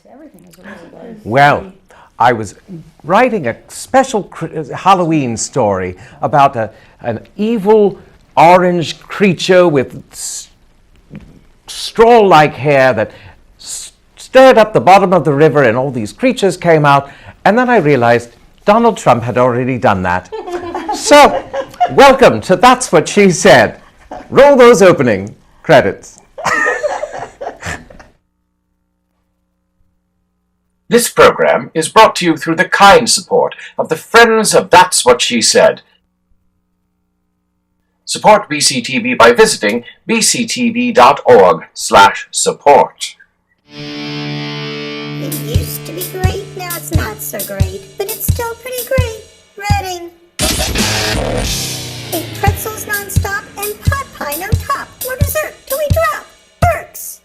Everything is really good. Well, I was writing a special Halloween story about an evil orange creature with straw-like hair that stirred up the bottom of the river, and all these creatures came out. And then I realized Donald Trump had already done that. So, welcome to That's What She Said. Roll those opening credits. This program is brought to you through the kind support of the Friends of That's What She Said. Support BCTV by visiting bctv.org/support. It used to be great, now it's not so great, but it's still pretty great. Reading. Ate pretzels nonstop and pot pie no top. More dessert till we drop. Perks.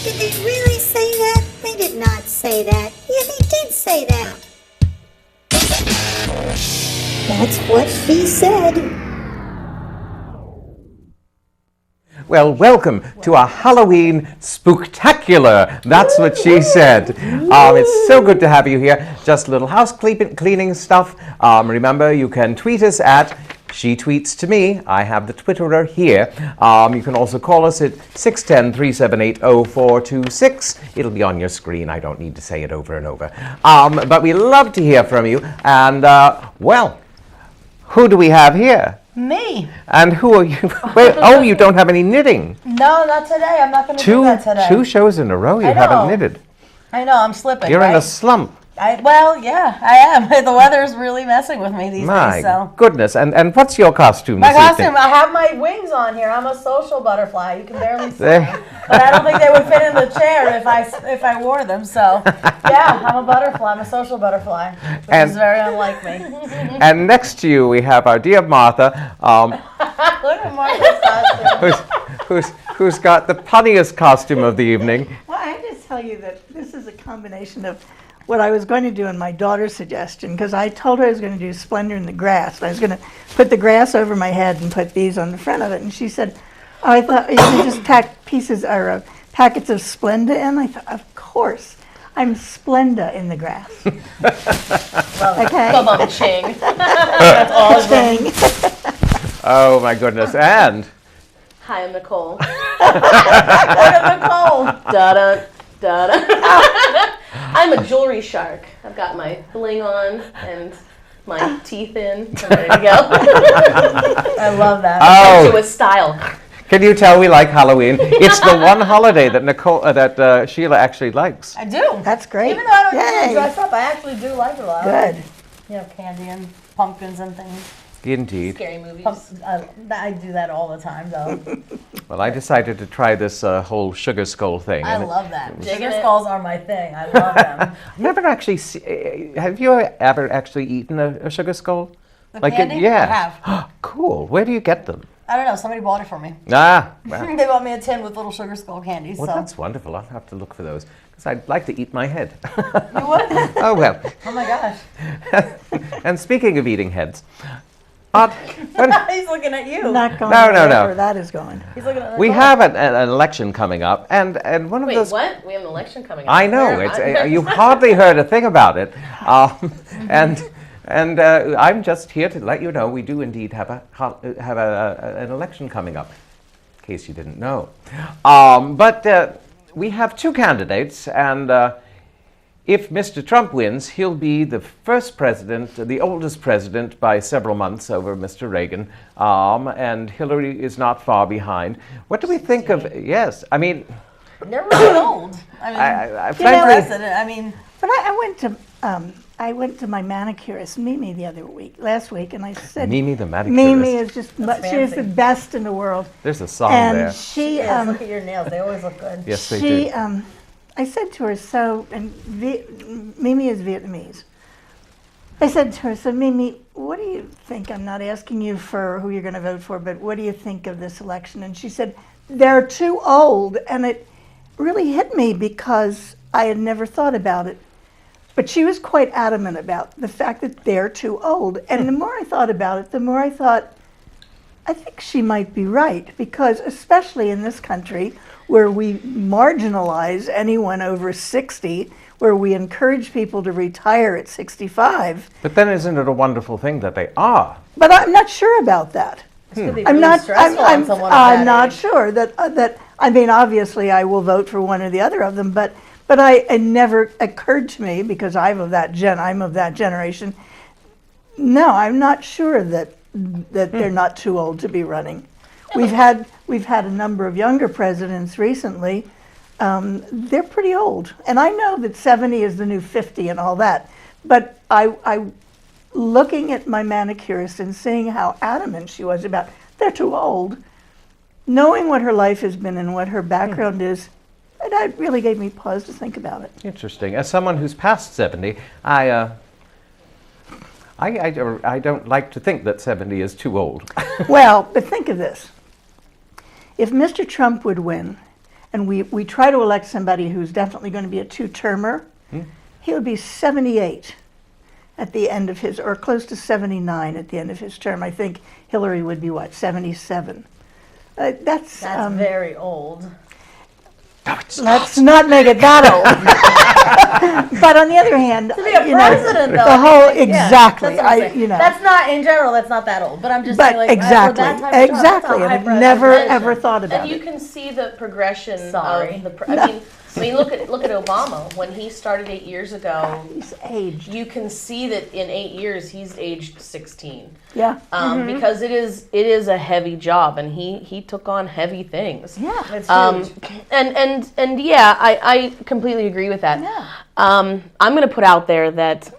Did they really say that? They did not say that. Yeah, they did say that. That's what she said. Well, welcome to our Halloween Spooktacular. That's what she said. It's so good to have you here. Just a little house cleaning stuff. Remember, you can tweet us at She Tweets to Me. I have the Twitterer here. You can also call us at 610-378-0426. It'll be on your screen. I don't need to say it over and over. But we love to hear from you. And, well, who do we have here? Me. And who are you? Wait, oh, you don't have any knitting. No, not today. I'm not going to do that today. 2 shows in a row you haven't knitted. I know, I'm slipping. You're in a slump. Well, yeah, I am. The weather's really messing with me these days. So. Goodness. And what's your costume My this costume, evening? I have my wings on here. I'm a social butterfly. You can barely see me. But I don't think they would fit in the chair if I wore them. So, yeah, I'm a butterfly. I'm a social butterfly, which is very unlike me. And next to you, we have our dear Martha. Look at Martha's costume. Who's got the punniest costume of the evening. Well, I have to tell you that this is a combination of what I was going to do and my daughter's suggestion, because I told her I was going to do Splendor in the Grass. I was going to put the grass over my head and put these on the front of it. And she said, oh, I thought you could just tack pieces or packets of Splenda in. I thought, of course. I'm Splenda in the grass. Okay? Ching. That's awesome. Oh, my goodness. And... Hi, I'm Nicole. Look at Nicole. Da-da, da-da. I'm a jewelry shark. I've got my bling on and my teeth in. I'm ready to go. I love that. Oh. With style. Can you tell we like Halloween? It's the one holiday that Sheila actually likes. I do. That's great. Even though I don't usually dress up, I actually do like it a lot. Good. You know, candy and pumpkins and things. Indeed. Scary movies. I do that all the time, though. Well, I decided to try this whole sugar skull thing. I love that. Sugar skulls are my thing. I love them. I've never actually have you ever actually eaten a sugar skull? The candy? Yeah. I have. Cool. Where do you get them? I don't know. Somebody bought it for me. Ah, well. They bought me a tin with little sugar skull candies. Well, so. that's wonderful. I'll have to look for those because I'd like to eat my head. You would? Oh, well. Oh, my gosh. And speaking of eating heads, He's looking at you. Not going No. wherever that is going. He's looking at we have an election coming up, and one of Wait, those. what? We have an election coming up. I know. Where? You hardly heard a thing about it, and I'm just here to let you know we do indeed have an election coming up, in case you didn't know. But we have 2 candidates, and if Mr. Trump wins, he'll be the first president, the oldest president by several months over Mr. Reagan, and Hillary is not far behind. What do we think of? Yes, I mean, They're really old. I mean, president. I mean, But I went to my manicurist, Mimi, last week, and I said, Mimi the manicurist. Mimi is just, That's she is the fancy. best in the world. There's a song And there. she, yes, look at your nails. They always look good. Yes, they do. I said to her, Mimi is Vietnamese. I said to her, so Mimi, what do you think? I'm not asking you for who you're going to vote for, but what do you think of this election? And she said, they're too old. And it really hit me because I had never thought about it. But she was quite adamant about the fact that they're too old. And the more I thought about it, the more I thought, I think she might be right, because especially in this country where we marginalize anyone over 60, where we encourage people to retire at 65. But then isn't it a wonderful thing that they are? But I'm not sure about that. This could be I'm really not. stressful on someone of I'm that not age. sure that. I mean, obviously, I will vote for one or the other of them. But it never occurred to me, because I'm of that generation. No, I'm not sure that they're not too old to be running. We've had a number of younger presidents recently. They're pretty old, and I know that 70 is the new 50 and all that. But I looking at my manicurist and seeing how adamant she was about they're too old, knowing what her life has been and what her background is, that really gave me pause to think about it. Interesting. As someone who's past 70, I don't like to think that 70 is too old. Well, but think of this. If Mr. Trump would win, and we try to elect somebody who's definitely going to be a two-termer, he would be 78 at the end of his, or close to 79 at the end of his term. I think Hillary would be, what, 77? That's very old. No, it's let's not make it that old. But on the other hand, To be a president, though. the whole I mean, yeah, exactly. that's what I'm saying. That's not, in general, that's not that old. But I'm just But saying, like, exactly, for that type of job, that's a and high I've never presentation. ever thought about And you it. can see the progression Sorry. of the. I mean, look at Obama when he started 8 years ago. He's aged. You can see that in 8 years he's aged 16. Yeah. Because it is a heavy job, and he took on heavy things. Yeah. It's huge. And yeah, I completely agree with that. Yeah. I'm going to put out there that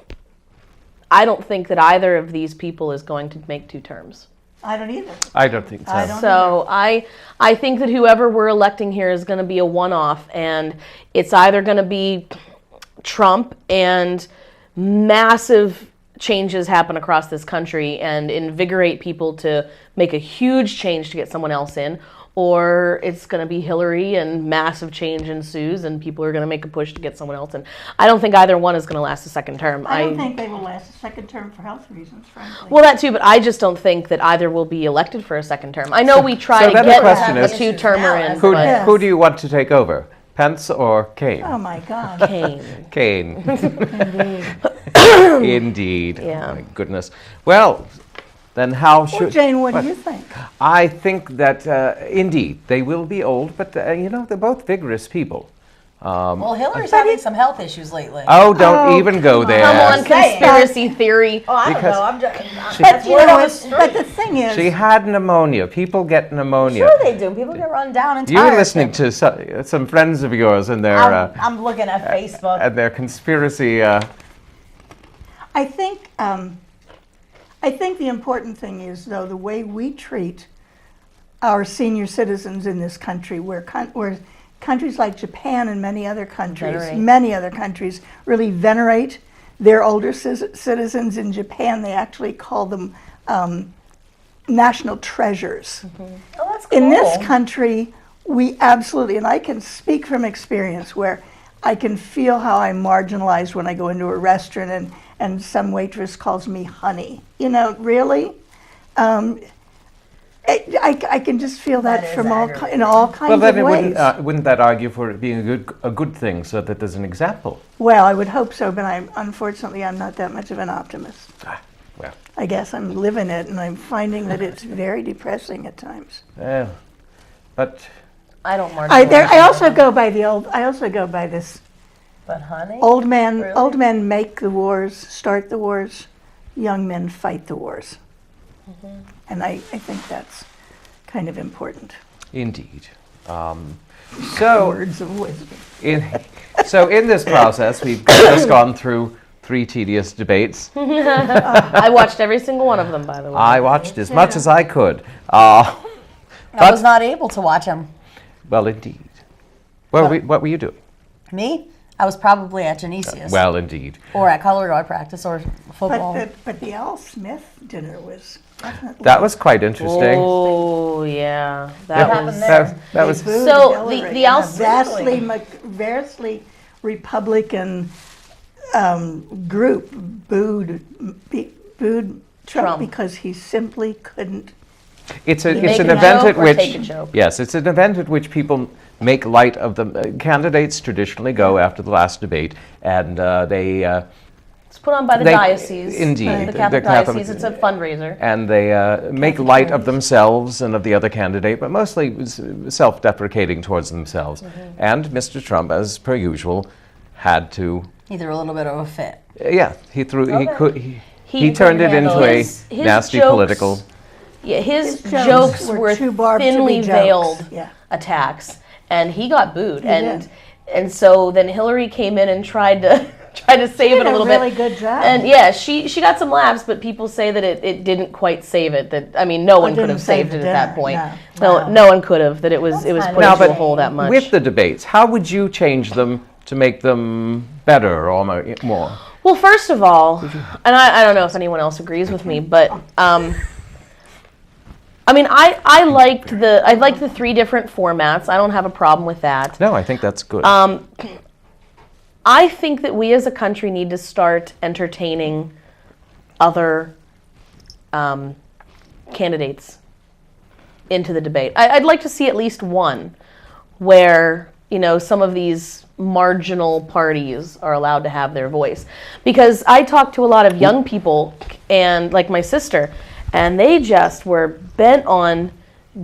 I don't think that either of these people is going to make 2 terms. I don't either. I don't think so. I don't So I think that whoever we're electing here is going to be a one-off, and it's either going to be Trump and massive changes happen across this country and invigorate people to make a huge change to get someone else in, or it's going to be Hillary and massive change ensues and people are going to make a push to get someone else in. I don't think either one is going to last a second term. I don't think they will last a second term for health reasons, frankly. Well, that too, but I just don't think that either will be elected for a second term. I know we try so to then the get question a is, two-termer in, Who, but Yes. who do you want to take over? Pence or Kane? Oh my God. Kane. Kane. Indeed. Yeah. Oh my goodness. Well, then how Well, should... Jane, what do you think? I think that, indeed, they will be old, but, they're both vigorous people. Well, Hillary's having some health issues lately. Oh, don't Oh, even go come there. Come on, saying. conspiracy theory. Oh, I don't Because know. I'm just. she- That's You word know on the what? But street. the thing is, She had pneumonia. People get pneumonia. Sure they do. People get run down and You tired. were listening to some friends of yours and their I'm looking at Facebook. and their conspiracy. I think the important thing is, though, the way we treat our senior citizens in this country, where countries like Japan and many other countries really venerate their older citizens. In Japan, they actually call them national treasures. Oh, that's cool. In this country, we absolutely, and I can speak from experience where I can feel how I'm marginalized when I go into a restaurant and some waitress calls me honey. You know, really? I can just feel that, That is from aggravating. in all kinds Well, then of ways. wouldn't that argue for it being a good thing, so that there's an example? Well, I would hope so, but unfortunately I'm not that much of an optimist. Well, I guess I'm living it, and I'm finding that it's very depressing at times. but I don't mark. I also go by this. But honey, Old men, Really? old men make the wars, start the wars. Young men fight the wars, and I think that's kind of important. indeed. So Words of wisdom. in this process, we've just gone through 3 tedious debates. I watched every single one of them, by the way. I watched as much as I could. I was not able to watch him. Well, indeed. Well, what were you doing? Me? I was probably at Genesius. Well, indeed. Or at color guard practice or football. But the Al Smith dinner was definitely. That was quite interesting. Oh yeah, What that happened was. there? That was Booed So, Hillary the in Al a Smith- vastly Republican group booed Trump Trump. because he simply couldn't It's make an a event joke at or which take a joke. yes, it's an event at which people make light of the candidates. Traditionally, go after the last debate, and they It's put on by the diocese. indeed, The Catholic the Catholic- diocese. It's a fundraiser. and they make light of themselves and of the other candidate, but mostly self-deprecating towards themselves. And Mr. Trump, as per usual, had to. He threw a little bit of a fit. Yeah, he threw. He He turned it into a his nasty jokes- political. Yeah, his jokes jokes were were too barbed to be thinly jokes. veiled Yeah. attacks, and he got booed. did. And so then Hillary came in and tried to save it a little really bit. good job. And yeah, she got some laughs, but people say that it didn't quite save it. That I mean, no one could didn't have save saved the it at that dinner, point. no. No, no one could have. That it was put fine. Now, into a but hole that much. with the debates, how would you change them to make them better or more? Well, first of all, and I don't know if anyone else agrees with me, but I mean, I liked the 3 different formats. I don't have a problem with that. No, I think that's good. I think that we as a country need to start entertaining other candidates into the debate. I'd like to see at least one where, you know, some of these marginal parties are allowed to have their voice. Because I talk to a lot of young people, and like my sister, and they just were bent on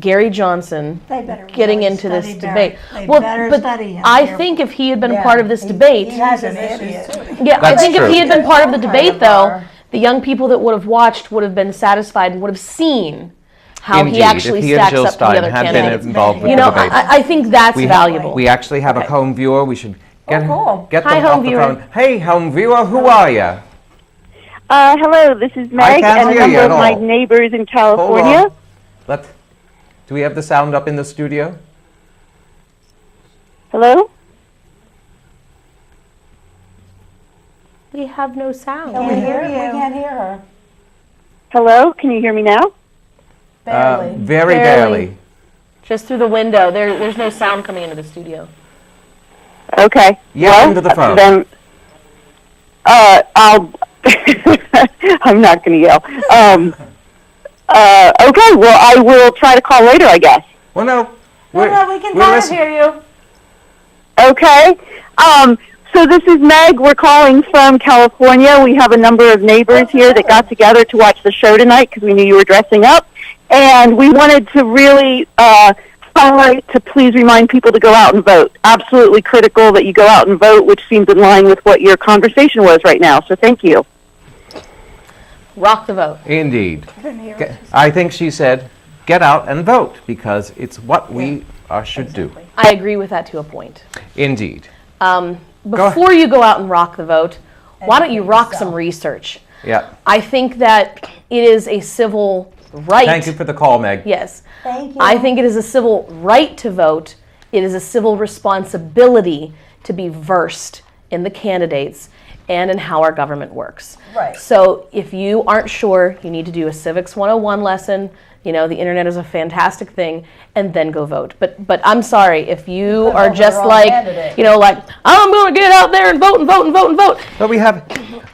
Gary Johnson They better getting really into this study debate. Barry. They better but study him. I think if he had been part of this debate, He has He's his an issues idiot. too. yeah, I That's think if true. he had been part of the Kind debate, of though, are. the young people that would have watched would have been satisfied and would have seen how Indeed, he actually if he and stacks Jill up to the Stein other had been candidates. involved with You the know, debate. I think that's valuable. We actually have a home viewer. We should get, cool. get Hi, them home off the viewer. phone. Hey, home viewer, who are you? Hello, this is Meg can't and a hear you number of at my all. neighbors in Hold California. on. Do we have the sound up in the studio? Hello? We have no sound. Can we hear you? We can't hear her. Hello? Can you hear me now? Barely. Very Barely. barely. Just through the window. There's no sound coming into the studio. Okay. Yell well, into the phone. Then, I'll. I'm not going to yell. Okay. Well, I will try to call later, I guess. Well, no. No, we can we're kind of listen- hear you. Okay. So this is Meg. We're calling from California. We have a number of neighbors here that got together to watch the show tonight because we knew you were dressing up. And we wanted to really highlight to please remind people to go out and vote. Absolutely critical that you go out and vote, which seems in line with what your conversation was right now. So thank you. Rock the vote. Indeed. I think she said, get out and vote, because it's what we should do. I agree with that to a point. Indeed. Before you go out and rock the vote, why don't you rock some research? Yeah. I think that it is a civil right. Thank you for the call, Meg. Yes. Thank you. I think it is a civil right to vote. It is a civil responsibility to be versed in the candidates and in how our government works. Right. So if you aren't sure, you need to do a Civics 101 lesson. You know, the internet is a fantastic thing, and then go vote. But I'm sorry, if you are vote for the just wrong like, candidate. you know, like, I'm going to get out there and vote and vote and vote and vote. But we have.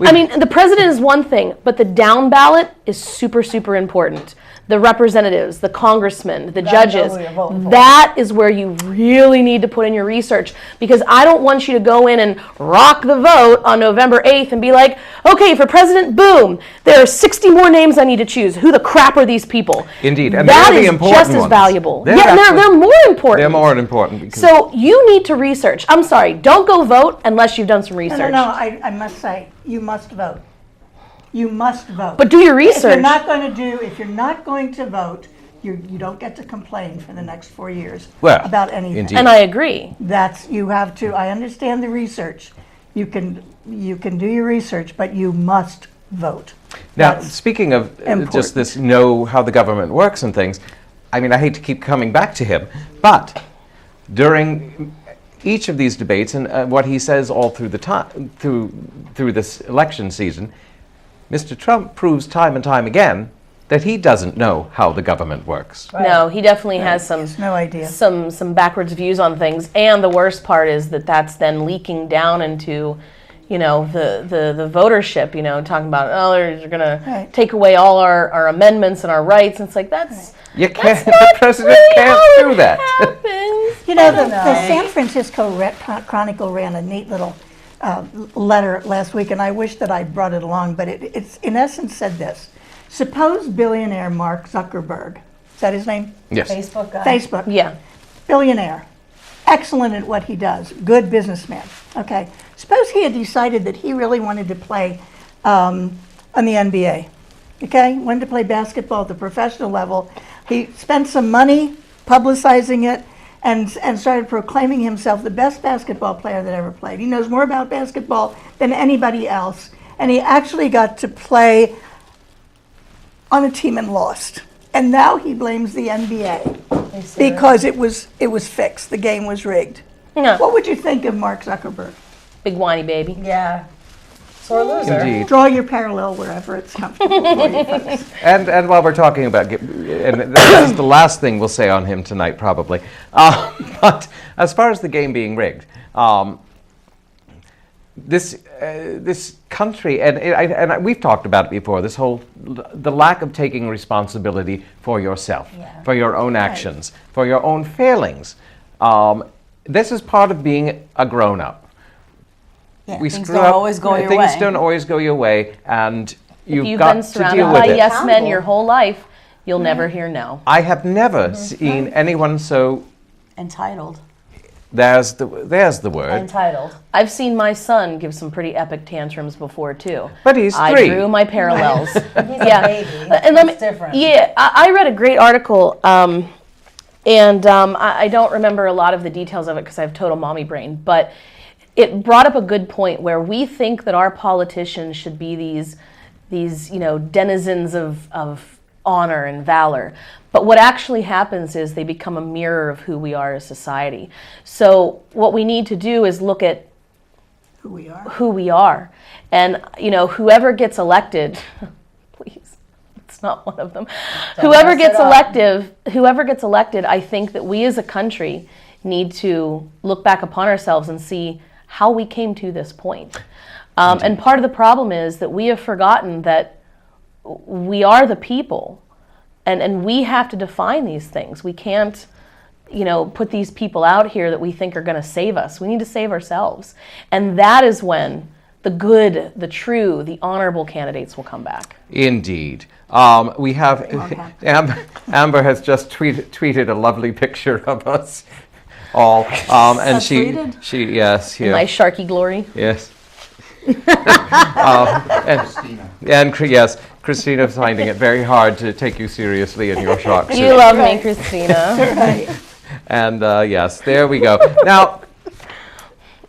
I mean, the president is one thing, but the down ballot is super, super important. The representatives, the congressmen, the gotta know judges, who you're voting for. that is where you really need to put in your research, because I don't want you to go in and rock the vote on November 8th and be like, okay, for president, boom, there are 60 more names I need to choose. Who the crap are these people? Indeed, and that they're the is important just as ones. valuable. They're Yeah, actually- they're more important. They're more important. Because So you need to research. I'm sorry, don't go vote unless you've done some research. No, I must say, you must vote. You must vote. But do your If research. you're not going to vote, you don't get to complain for the next 4 years Well, about anything. indeed. And I agree. You have to, I understand the research. You can do your research, but you must vote. Now, That's speaking of important. just this know how the government works and things, I mean, I hate to keep coming back to him, but during each of these debates and what he says all through the time through this election season, Mr. Trump proves time and time again that he doesn't know how the government works. No, he definitely has no idea. some backwards views on things, and the worst part is that that's then leaking down into, the votership, talking about, oh, they're going to Right. take away all our amendments and our rights. And it's like, that's You can't. not The president really can't how do it that. happens. The San Francisco Chronicle ran a neat little letter last week, and I wish that I brought it along, but it's in essence said this. Suppose billionaire Mark Zuckerberg, is that his name? Yes. Facebook guy. Facebook. Yeah. Billionaire. Excellent at what he does. Good businessman. Okay. Suppose he had decided that he really wanted to play on the NBA. Okay? Wanted to play basketball at the professional level. He spent some money publicizing it and started proclaiming himself the best basketball player that ever played. He knows more about basketball than anybody else. And he actually got to play on a team and lost. And now he blames the NBA because it was fixed. The game was rigged. Yeah. What would you think of Mark Zuckerberg? Big whiny baby. Yeah. Sore loser. Indeed. Draw your parallel wherever it's comfortable for you folks. And while we're talking about, and this is the last thing we'll say on him tonight, probably. But as far as the game being rigged, this country, and we've talked about it before. The lack of taking responsibility for yourself, for your own actions, for your own failings. This is part of being a grown-up. Yeah, We things screw don't up. always go your Things way. don't always go your way, and You've got been to surrounded deal with by it. yes men your whole life, you'll never hear no. I have never seen anyone so. Entitled. There's the word. Entitled. I've seen my son give some pretty epic tantrums before too. But he's 3. I drew my parallels. He's a baby. And let me, It's different. Yeah, I read a great article, and I don't remember a lot of the details of it because I have total mommy brain, but it brought up a good point where we think that our politicians should be these denizens of honor and valor. But what actually happens is they become a mirror of who we are as society. So what we need to do is look at Who we are. And, whoever gets elected, please, it's not one of them. Whoever gets elected, I think that we as a country need to look back upon ourselves and see how we came to this point. And part of the problem is that we have forgotten that we are the people, and we have to define these things. We can't, put these people out here that we think are going to save us. We need to save ourselves. And that is when the good, the true, the honorable candidates will come back. Indeed. We have Amber has just tweeted a lovely picture of us all, and she yes here Nice Sharky glory. yes. Yes, Christina's finding it very hard to take you seriously in your shark suit. You love me, Christina. Right. And yes, there we go. Now,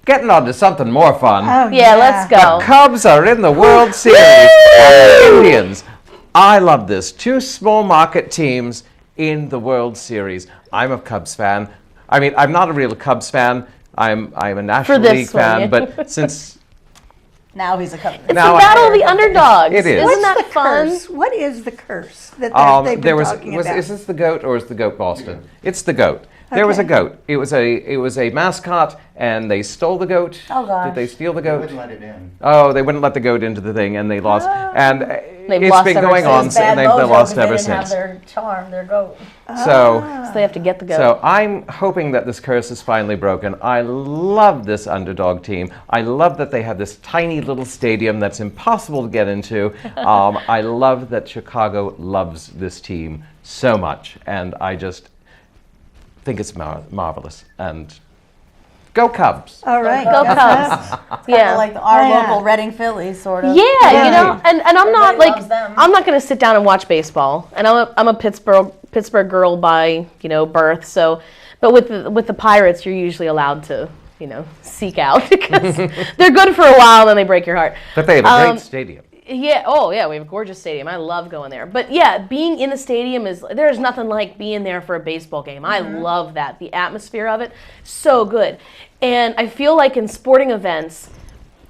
getting on to something more fun. Oh, Yeah, let's go. Cubs are in the World Series. The Indians. I love this. 2 small market teams in the World Series. I'm a Cubs fan. I mean, I'm not a real Cubs fan. I'm a National this League one, fan, yeah. but since Now he's a couple. It's Now the I- battle of the underdogs. It is. Isn't that What's the fun? curse? What is the curse that they've there been was talking about? is this the goat or is the goat Boston? It's the goat. There was a Okay. goat. It was a mascot, and they stole the goat. Oh, gosh. Did they steal the They goat? wouldn't let it in. Oh, they wouldn't let the goat into the thing, and they lost. And They've it's lost been ever going on, since. and they've lost ever They didn't have since. their charm, their goat. So. So they have to get the goat. So I'm hoping that this curse is finally broken. I love this underdog team. I love that they have this tiny little stadium that's impossible to get into. I love that Chicago loves this team so much, and I just think it's marvelous. And go Cubs! All right. Go Cubs. Yeah. Like our Yeah. local Reading Phillies, sort of. Yeah, and I'm not Everybody like loves them. I'm not going to sit down and watch baseball. And I'm a Pittsburgh girl by birth. So, but with the Pirates, you're usually allowed to seek out because they're good for a while, then they break your heart. But they have a great stadium. Yeah. Oh, yeah. We have a gorgeous stadium. I love going there. But yeah, being in the stadium there's nothing like being there for a baseball game. I love that. The atmosphere of it, so good. And I feel like in sporting events,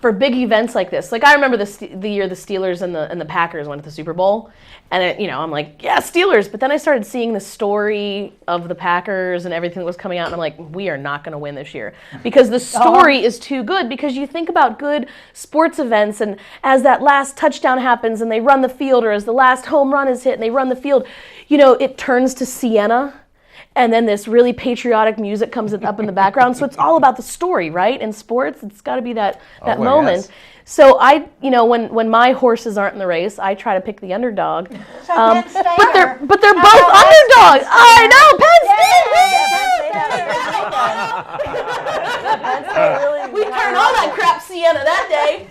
for big events like this. Like I remember the year the Steelers and the Packers went to the Super Bowl, and I'm like, yeah, Steelers. But then I started seeing the story of the Packers and everything that was coming out, and I'm like, we are not going to win this year because the story is too good. Because you think about good sports events, and as that last touchdown happens and they run the field, or as the last home run is hit and they run the field, it turns to Sienna. And then this really patriotic music comes up in the background. So it's all about the story, right? In sports, it's got to be that moment. Yes. So when my horses aren't in the race, I try to pick the underdog. But they're both underdogs. I know, Penn State. We turned all that crap Sienna that day.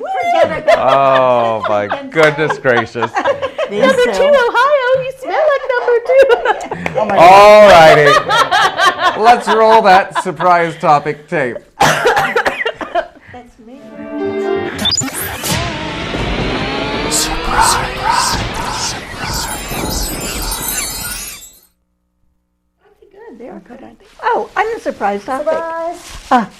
Oh my goodness gracious! Number 2, Ohio. You smell like number 2. All righty, let's roll that surprise topic tape. That's me. Good. They are good, aren't they? Oh, I'm a surprise topic.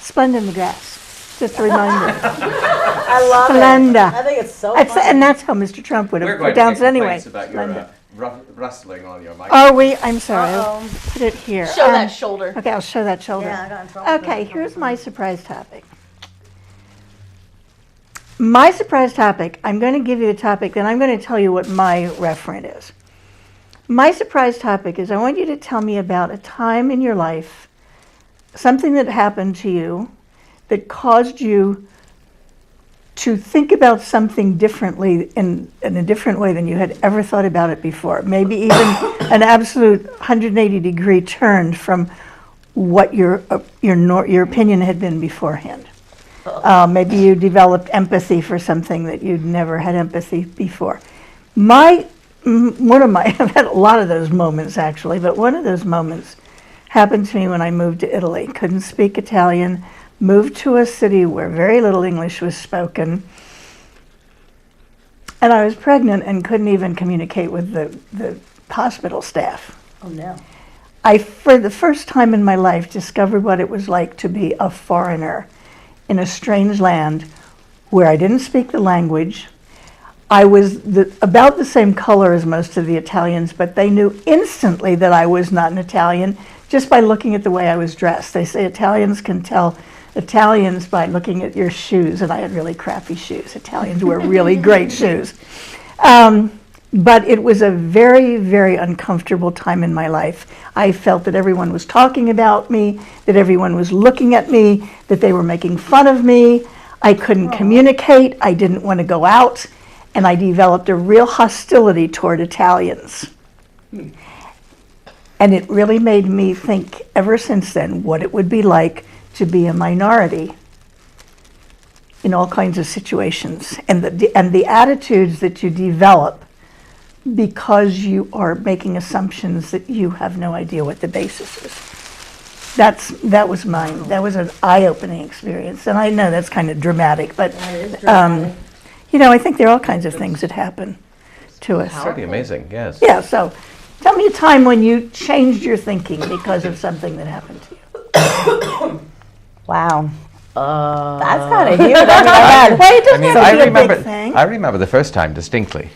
Splenda in the grass. Just a reminder. I love Splenda. it. I think it's so That's, fun. and that's how Mr. Trump would have pronounced it anyway. About Splenda. your rustling on your mic. Oh, I'm sorry. I'll put it here. Show that shoulder. Okay, I'll show that shoulder. Yeah, I got in trouble. Okay, here's my surprise topic. My surprise topic, I'm going to give you the topic, then I'm going to tell you what my referent is. My surprise topic is I want you to tell me about a time in your life, something that happened to you that caused you to think about something differently in a different way than you had ever thought about it before. Maybe even an absolute 180-degree turn from what your opinion had been beforehand. Maybe you developed empathy for something that you'd never had empathy before. I've had a lot of those moments actually, but one of those moments happened to me when I moved to Italy. Couldn't speak Italian, moved to a city where very little English was spoken, and I was pregnant and couldn't even communicate with the hospital staff. Oh no. I, for the first time in my life, discovered what it was like to be a foreigner in a strange land where I didn't speak the language. I was about the same color as most of the Italians, but they knew instantly that I was not an Italian just by looking at the way I was dressed. They say Italians can tell Italians by looking at your shoes, and I had really crappy shoes. Italians wear really great shoes. But it was a very, very uncomfortable time in my life. I felt that everyone was talking about me, that everyone was looking at me, that they were making fun of me. I couldn't communicate. I didn't want to go out. And I developed a real hostility toward Italians. And it really made me think ever since then what it would be like to be a minority in all kinds of situations. And the attitudes that you develop because you are making assumptions that you have no idea what the basis is. That was mine. That was an eye-opening experience. And I know that's kind of dramatic, but I think there are all kinds of things that happen to us. Pretty amazing, yes. Yeah, so tell me a time when you changed your thinking because of something that happened to you. Wow. That's kind of huge. I remember the first time distinctly.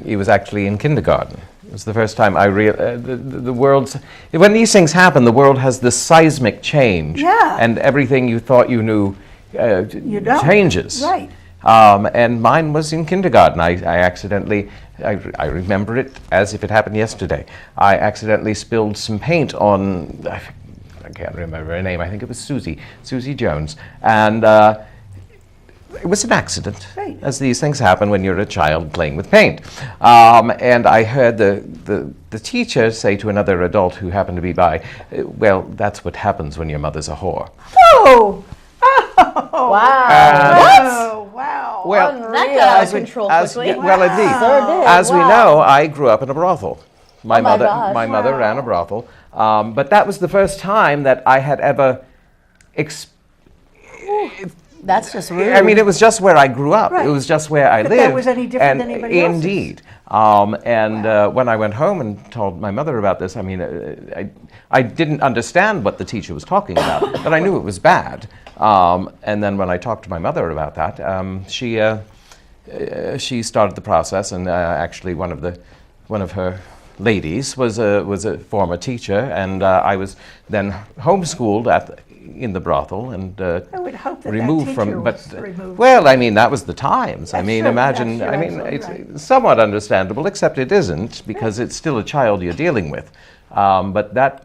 It was actually in kindergarten. It was the first time I the world's, when these things happen, the world has this seismic change. Yeah. And everything you thought you knew You don't. changes. Right. And mine was in kindergarten. I accidentally, I remember it as if it happened yesterday. I accidentally spilled some paint on, I can't remember her name, I think it was Susie Jones. And it was an accident, Right. as these things happen when you're a child playing with paint. And I heard the teacher say to another adult who happened to be by, well, that's what happens when your mother's a whore. Oh! Wow. Oh, wow. Well, That got out of control quickly. well, indeed. Sure did. As we know, I grew up in a brothel. My my gosh. mother ran a brothel. But that was the first time that I had ever That's just rude. I mean, it was just where I grew up. Right. It was just where I But lived. that was any different than anybody else's. Indeed. When I went home and told my mother about this, I mean, I didn't understand what the teacher was talking about, but I knew it was bad. And then when I talked to my mother about that, she started the process, and actually one of her ladies was a former teacher, and I was then homeschooled in the brothel and I would hope that removed that from. teacher But was removed. well, I mean that was the times. I That's mean, true, imagine. that's I mean, absolutely it's right. somewhat understandable, except it isn't because it's still a child you're dealing with. But that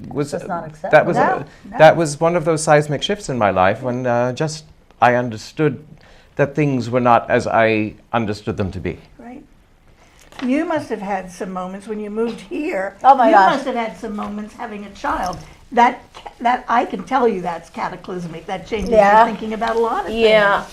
was Just not that was acceptable. No. that was one of those seismic shifts in my life when just I understood that things were not as I understood them to be. Right. You must have had some moments when you moved here. Oh my you gosh. must have had some moments having a child. That I can tell you that's cataclysmic. That changes Yeah. your thinking about a lot of things. Yeah,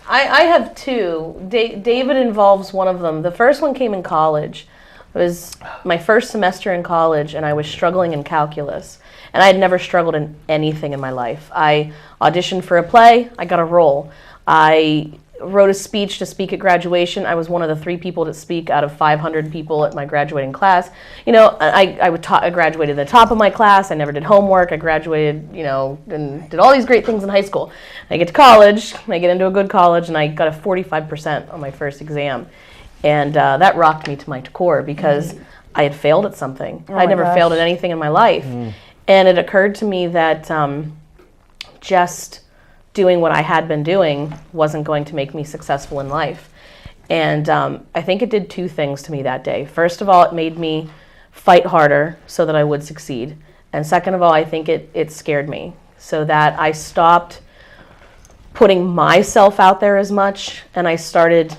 I have two. David involves one of them. The first one came in college. It was my first semester in college, and I was struggling in calculus. And I had never struggled in anything in my life. I auditioned for a play. I got a role. I wrote a speech to speak at graduation. I was one of the 3 people to speak out of 500 people at my graduating class. You know, I graduated at the top of my class. I never did homework. I graduated, you know, and did all these great things in high school. I get to college. I get into a good college, and I got a 45% on my first exam. And that rocked me to my core because I had failed at something. I'd never failed at anything in my life. And it occurred to me that just doing what I had been doing wasn't going to make me successful in life. And I think it did 2 things to me that day. First of all, it made me fight harder so that I would succeed. And second of all, I think it scared me so that I stopped putting myself out there as much, and I started.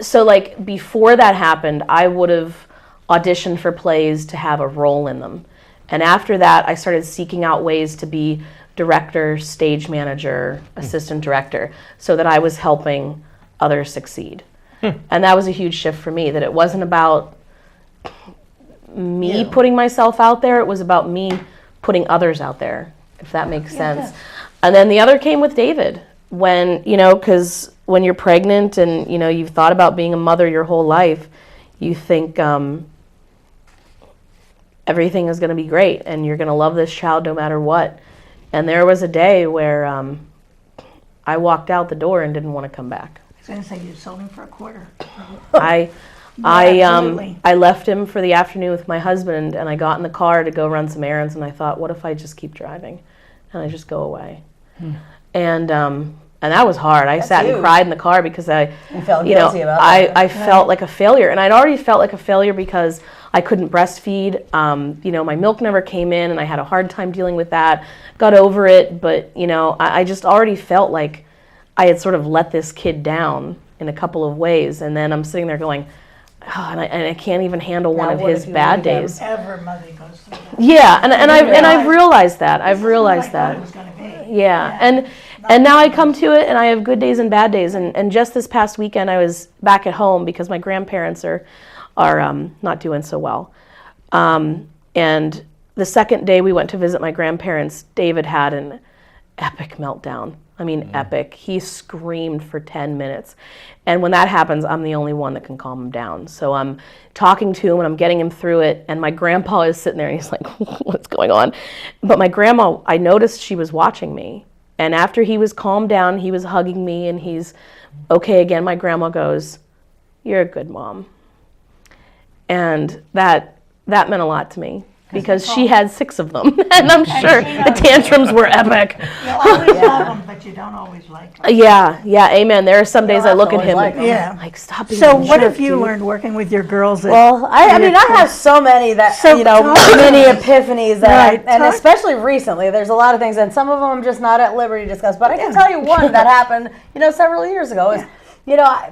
So like before that happened, I would have auditioned for plays to have a role in them. And after that, I started seeking out ways to be director, stage manager, assistant director, so that I was helping others succeed. And that was a huge shift for me, that it wasn't about me putting myself out there, it was about me putting others out there, if that makes sense. And then the other came with David, when, you know, because when you're pregnant and, you know, you've thought about being a mother your whole life, you think everything is going to be great and you're going to love this child no matter what. And there was a day where I walked out the door and didn't want to come back. I was going to say you sold him for a quarter. I left him for the afternoon with my husband, and I got in the car to go run some errands, and I thought, what if I just keep driving and I just go away? And that was hard. I sat and cried in the car because I felt guilty about that. I felt like a failure, and I'd already felt like a failure because I couldn't breastfeed. You know, my milk never came in, and I had a hard time dealing with that. Got over it, but you know, I just already felt like I had sort of let this kid down in a couple of ways, and then I'm sitting there going, oh, and I can't even handle one of his bad days. Every mother goes through that. Yeah, and I've realized that. I've realized that. Yeah, and now I come to it, and I have good days and bad days. And just this past weekend, I was back at home because my grandparents are not doing so well. And the second day we went to visit my grandparents, David had an epic meltdown. I mean, epic. He screamed for 10 minutes. And when that happens, I'm the only one that can calm him down. So I'm talking to him and I'm getting him through it. And my grandpa is sitting there and he's like, what's going on? But my grandma, I noticed she was watching me. And after he was calmed down, he was hugging me and he's okay again. My grandma goes, you're a good mom. And that meant a lot to me. Because she had 6 of them, and I'm sure the tantrums were epic. You always love them, but you don't always like them. Yeah, amen. There are some days I look at him and Yeah. like, stop being So a what jerk, have you dude. learned working with your girls? Well, I mean, I have so many that, So you know, talk mini to us. epiphanies that, Right, and talk- especially recently, there's a lot of things, and some of them I'm just not at liberty to discuss, but I can tell you one that happened, you know, several years ago. Is, you know,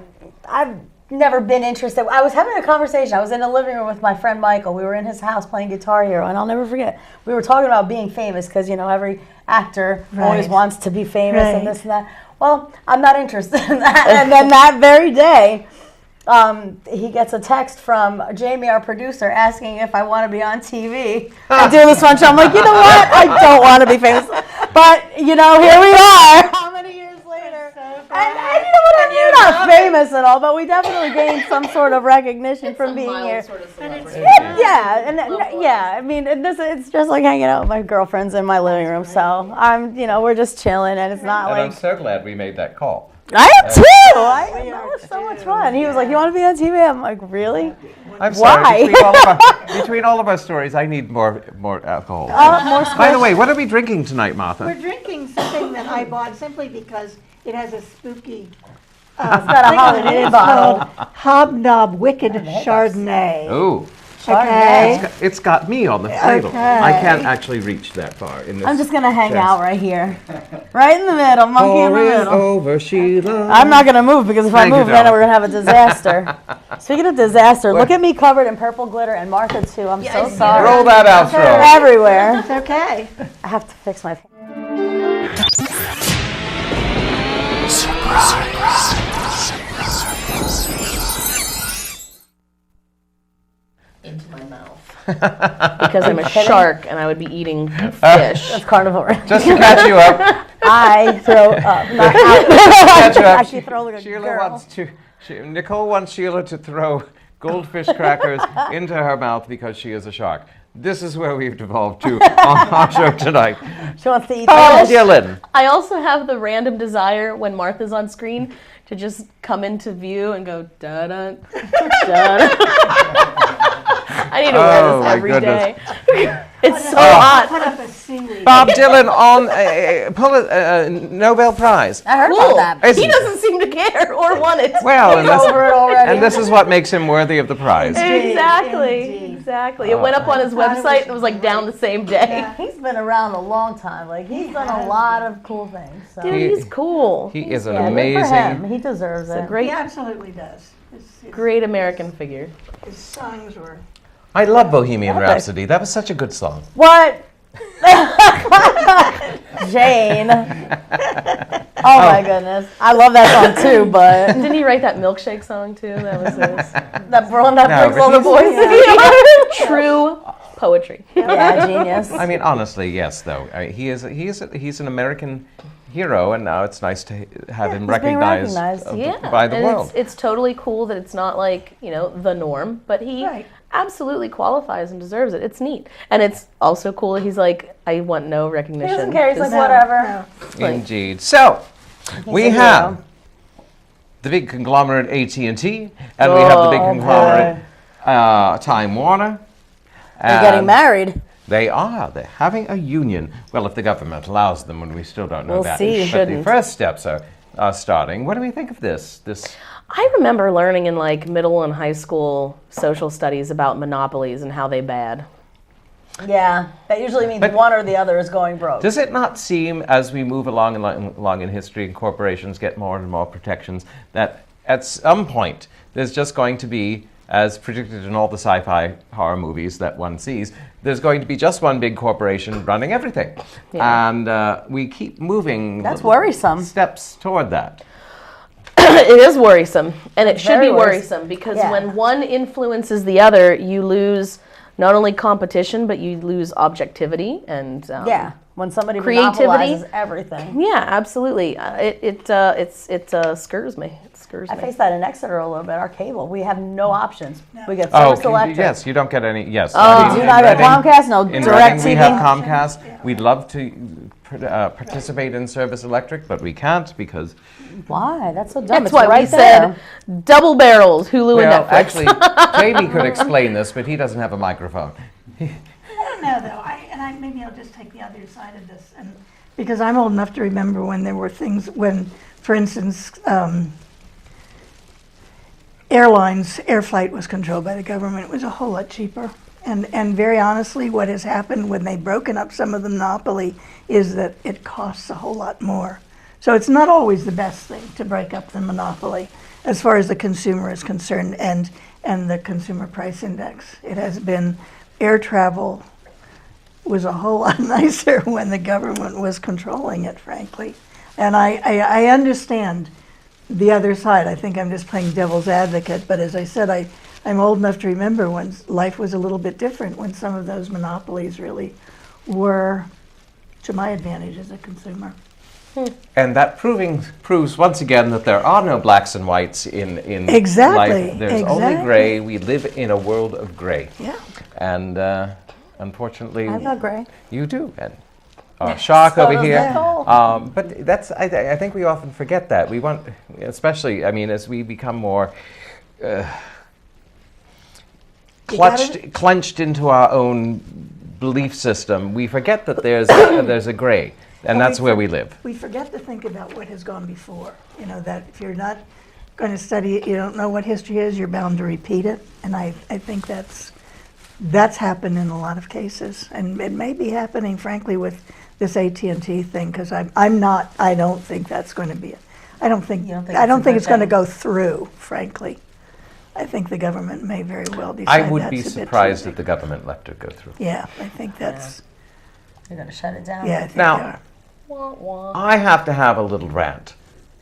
I've never been interested. I was having a conversation. I was in the living room with my friend Michael. We were in his house playing Guitar Hero, and I'll never forget. We were talking about being famous because, you know, every actor always wants to be famous and this and that. Well, I'm not interested in that. And then that very day, he gets a text from Jamie, our producer, asking if I want to be on TV and do this one show. I'm like, you know what? I don't want to be famous. But, you know, here we are. How many years later? And you know what? You're not famous. famous and all, but we definitely gained some sort of recognition from being here. Sort of celebrity. Yeah, I mean, it's just like hanging out with my girlfriends in my living room. So we're just chilling, and it's not And I'm like. so glad we made that call. I am too. That was so much fun. He was like, "You want to be on TV?" I'm like, "Really?" I'm Why? sorry. Between all of our stories, I need more alcohol. More By the way, what are we drinking tonight, Martha? We're drinking something that I bought simply because it has a spooky. It's got a holiday bottle. Hobnob Wicked Chardonnay. Oh, Okay. it's got me on the table. Okay. I can't actually reach that far in this. I'm just gonna hang chest. out right here, right in the middle, monkey in the Pouring middle. over Sheila. I'm not gonna move because if I Thank you, move, then darling. we're gonna have a disaster. Speaking of disaster, look at me covered in purple glitter, and Martha too. I'm so sorry. Roll that outro. Everywhere. It's okay. I have to fix my. Into my mouth. Because I'm a shark and I would be eating fish. That's carnivore. Just to catch you up. I throw up, not out. Catch you up. Actually, throw like a Sheila girl. wants to. Nicole wants Sheila to throw goldfish crackers into her mouth because she is a shark. This is where we've devolved to on our show tonight. She wants to eat Bob fish. Dylan. I also have the random desire when Martha's on screen to just come into view and go da da da. I need to wear Oh, this my every goodness. day. It's so Put hot. up a seaweed. Bob Dylan on Nobel Prize. I heard Cool. about that. It's- He doesn't seem to care or want it. Well, and He's over it already. and this is what makes him worthy of the prize. Exactly. Indeed. Exactly. It went up on his website and it was like down the same day. He's been around a long time. Like he's done a lot of cool things. So. Dude, he's cool. He is an Yeah, good for him. amazing. He deserves He's a it. great, He absolutely does. great American figure. His songs were. I love Bohemian Epic. Rhapsody. That was such a good song. What? Jane. Oh my goodness. I love that song too, but Didn't he write that milkshake song too? That was his. that one that No, brings but all the he's- boys. True poetry. Yeah, genius. I mean, honestly, yes. Though he's an American hero, and now it's nice to have him he's being recognized, recognized. Yeah, by the and world. It's totally cool that it's not like, the norm, but he Right. absolutely qualifies and deserves it. It's neat. And it's also cool that he's like, I want no recognition. He doesn't care. He's like, Just- whatever. Indeed. So we a have hero. the big conglomerate AT&T, and we have the big Oh, conglomerate Time Warner. They're getting and married. They are. They're having a union. Well, if the government allows them, and we still don't know We'll that. see. But the Shouldn't. first steps are starting. What do we think of this? I remember learning in like middle and high school social studies about monopolies and how they bad. Yeah, that usually means one or the other is going broke. Does it not seem, as we move along in history and corporations get more and more protections, that at some point there's just going to be, as predicted in all the sci-fi horror movies that one sees, there's going to be just one big corporation running everything. Yeah. And we keep moving That's worrisome. steps toward that. It is worrisome, and it should Very be worrisome. worrisome because Yeah. when one influences the other, you lose not only competition, but you lose objectivity and Yeah, when somebody Creativity. monopolizes everything. Yeah, absolutely. It scurs me. It scurs I me. face that in Exeter a little bit. Our cable, we have no options. We get Oh, service electric. yes, you don't get any, yes. Oh, I mean, do in not get Reading- Comcast? No, In direct Reading, we TV? have Comcast. We'd love to participate in Service Electric, but we can't because, Why? That's so dumb. That's It's why right we there. said double barrels, Hulu and well, Netflix. actually, Jamie could explain this, but he doesn't have a microphone. I don't know though. Maybe I'll just take the other side of this, and because I'm old enough to remember when there were things when, for instance, air flight was controlled by the government. It was a whole lot cheaper. And very honestly, what has happened when they've broken up some of the monopoly is that it costs a whole lot more. So it's not always the best thing to break up the monopoly as far as the consumer is concerned and the consumer price index. It has been, air travel was a whole lot nicer when the government was controlling it, frankly. And I understand the other side. I think I'm just playing devil's advocate, but as I said, I'm old enough to remember when life was a little bit different, when some of those monopolies really were to my advantage as a consumer. And that proves once again that there are no blacks and whites in Exactly, life. There's only gray. We live in a world of gray. Yeah. And unfortunately, I'm not gray. you do. And our shark So over does here. Nicole. But that's I think we often forget that. We want, especially, I mean, as we become more clenched into our own belief system, we forget that there's a gray. And that's where we live. We forget to think about what has gone before. You know, that if you're not going to study it, you don't know what history is, you're bound to repeat it. And I think that's happened in a lot of cases. And it may be happening, frankly, with this AT&T thing, because I don't think that's going to be, I don't think it's going to go through, frankly. I think the government may very well decide I that's would be a bit surprised too if the government let it go through. Yeah, I think that's, You're going to shut it down? yeah, I think Now- they are. I have to have a little rant.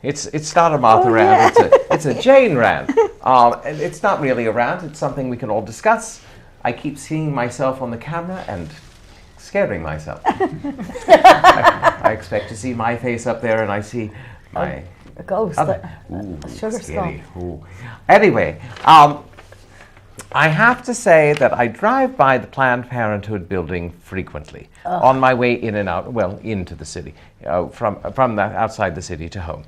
It's not a Martha rant. It's a Jane rant. And it's not really a rant. It's something we can all discuss. I keep seeing myself on the camera and scaring myself. I expect to see my face up there, and I see my A ghost. other. A Ooh, sugar scary. Ooh. Anyway, I have to say that I drive by the Planned Parenthood building frequently on my way in and out, well, into the city, from outside the city to home.